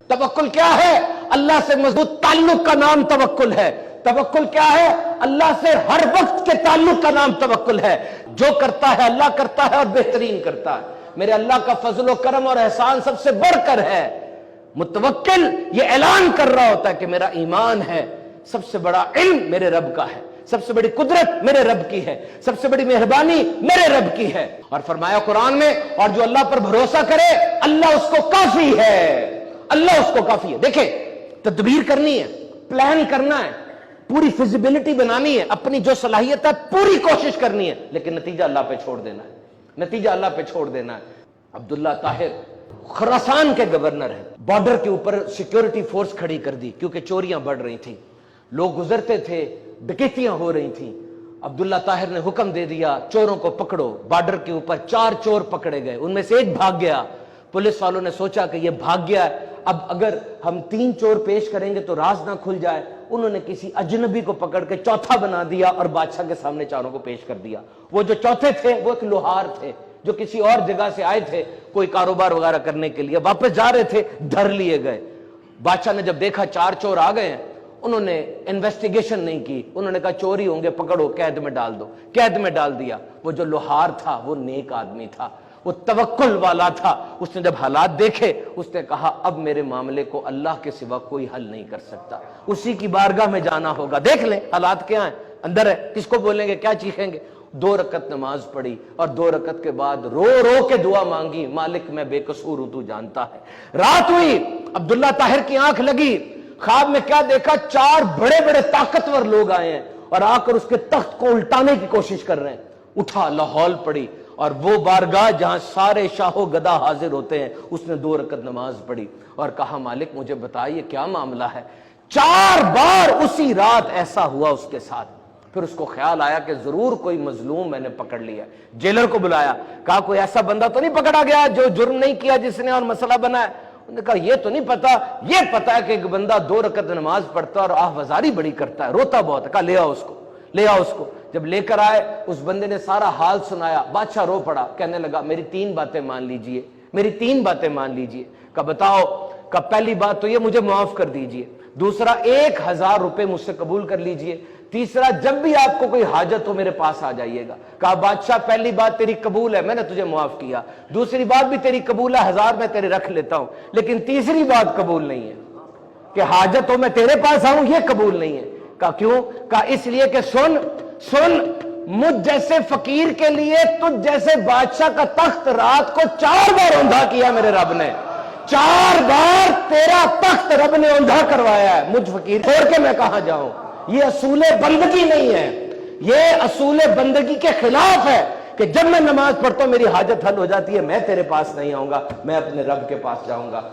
तवक्कुल क्या है? अल्लाह से मजबूत ताल्लुक का नाम तवक्कुल है। तवक्कुल क्या है? अल्लाह से हर वक्त के ताल्लुक का नाम तवक्कुल है। जो करता है अल्लाह करता है और बेहतरीन करता है। मेरे अल्लाह का फजल करम और एहसान सबसे बढ़कर है। मुतवक्किल ये ऐलान कर रहा होता है कि मेरा ईमान है, सबसे बड़ा इल्म मेरे रब का है, सबसे बड़ी कुदरत मेरे रब की है, सबसे बड़ी मेहरबानी मेरे रब की है। और फरमाया कुरान में, और जो अल्लाह पर भरोसा करे अल्लाह उसको काफी है, अल्लाह उसको काफी है। देखे, तदबीर करनी है, प्लान करना है, पूरी फिजिबिलिटी बनानी है, अपनी जो सलाहियत है पूरी कोशिश करनी है, लेकिन नतीजा अल्लाह पे छोड़ देना है, नतीजा अल्लाह पे छोड़ देना है। अब्दुल्ला ताहिर खुरासान के गवर्नर है, बॉर्डर के ऊपर सिक्योरिटी फोर्स खड़ी कर दी क्योंकि चोरियां बढ़ रही थी, लोग गुजरते थे, डकैतियां हो रही थी। अब्दुल्ला ताहिर ने हुक्म दे दिया, चोरों को पकड़ो। बॉर्डर के ऊपर 4 चोर पकड़े गए, उनमें से एक भाग गया। पुलिस वालों ने सोचा कि ये भाग गया है, अब अगर हम 3 चोर पेश करेंगे तो राज ना खुल जाए। उन्होंने किसी अजनबी को पकड़ के चौथा बना दिया और बादशाह के सामने चारों को पेश कर दिया। वो जो चौथे थे वो एक लोहार थे जो किसी और जगह से आए थे, कोई कारोबार वगैरह करने के लिए, वापस जा रहे थे, धर लिए गए। बादशाह ने जब देखा 4 चोर आ गए हैं, उन्होंने इन्वेस्टिगेशन नहीं की, उन्होंने कहा चोरी होंगे, पकड़ो, कैद में डाल दो। कैद में डाल दिया। वो जो लोहार था वो नेक आदमी था, वो तवक्कुल वाला था। उसने जब हालात देखे उसने कहा अब मेरे मामले को अल्लाह के सिवा कोई हल नहीं कर सकता, उसी की बारगाह में जाना होगा। देख ले हालात क्या है, अंदर है, किसको बोलेंगे, क्या चीखेंगे। 2 रकत नमाज पढ़ी और 2 रकत के बाद रो रो के दुआ मांगी, मालिक मैं बेकसूर हूं, तू जानता है। रात हुई, अब्दुल्ला ताहिर की आंख लगी, ख्वाब में क्या देखा, 4 बड़े बड़े ताकतवर लोग आए हैं और आकर उसके तख्त को उल्टाने की कोशिश कर रहे हैं। उठा, लाहौल पड़ी और वो बारगाह जहां सारे शाहो गदा हाजिर होते हैं, उसने 2 रकत नमाज पढ़ी और कहा मालिक मुझे बताइए क्या मामला है। 4 बार उसी रात ऐसा हुआ उसके साथ। फिर उसको ख्याल आया कि जरूर कोई मजलूम मैंने पकड़ लिया। जेलर को बुलाया, कहा कोई ऐसा बंदा तो नहीं पकड़ा गया जो जुर्म नहीं किया जिसने और मसला बनाया। उन्होंने कहा ये तो नहीं पता, ये पता है कि एक बंदा 2 रकत नमाज पढ़ता है और आहवजारी बड़ी करता है, रोता बहुत है। कहा ले आओ उसको, ले आओ उसको। जब लेकर आए, उस बंदे ने सारा हाल सुनाया। बादशाह रो पड़ा, कहने लगा मेरी 3 बातें मान लीजिए, मेरी 3 बातें मान लीजिए। कहा बताओ। कहा पहली बात तो ये मुझे माफ कर दीजिए, दूसरा 1000 रुपए मुझसे कबूल कर लीजिए, तीसरा जब भी आपको कोई हाजत हो मेरे पास आ जाइएगा। कहा बादशाह पहली बात तेरी कबूल है, मैंने तुझे माफ किया, दूसरी बात भी तेरी कबूल है, 1000 मैं तेरे रख लेता हूं, लेकिन तीसरी बात कबूल नहीं है कि हाजत हो मैं तेरे पास आऊं, ये कबूल नहीं है। कहा क्यों? कहा इसलिए कि सुन सुन, मुझ जैसे फकीर के लिए तुझ जैसे बादशाह का तख्त रात को 4 बार औंधा किया मेरे रब ने, 4 बार तेरा तख्त रब ने औंधा करवाया है, मुझ फकीर छोड़ के मैं कहां जाऊं। ये असूले बंदगी नहीं है, ये असूले बंदगी के खिलाफ है कि जब मैं नमाज पढ़ता हूं मेरी हाजत हल हो जाती है, मैं तेरे पास नहीं आऊंगा, मैं अपने रब के पास जाऊंगा।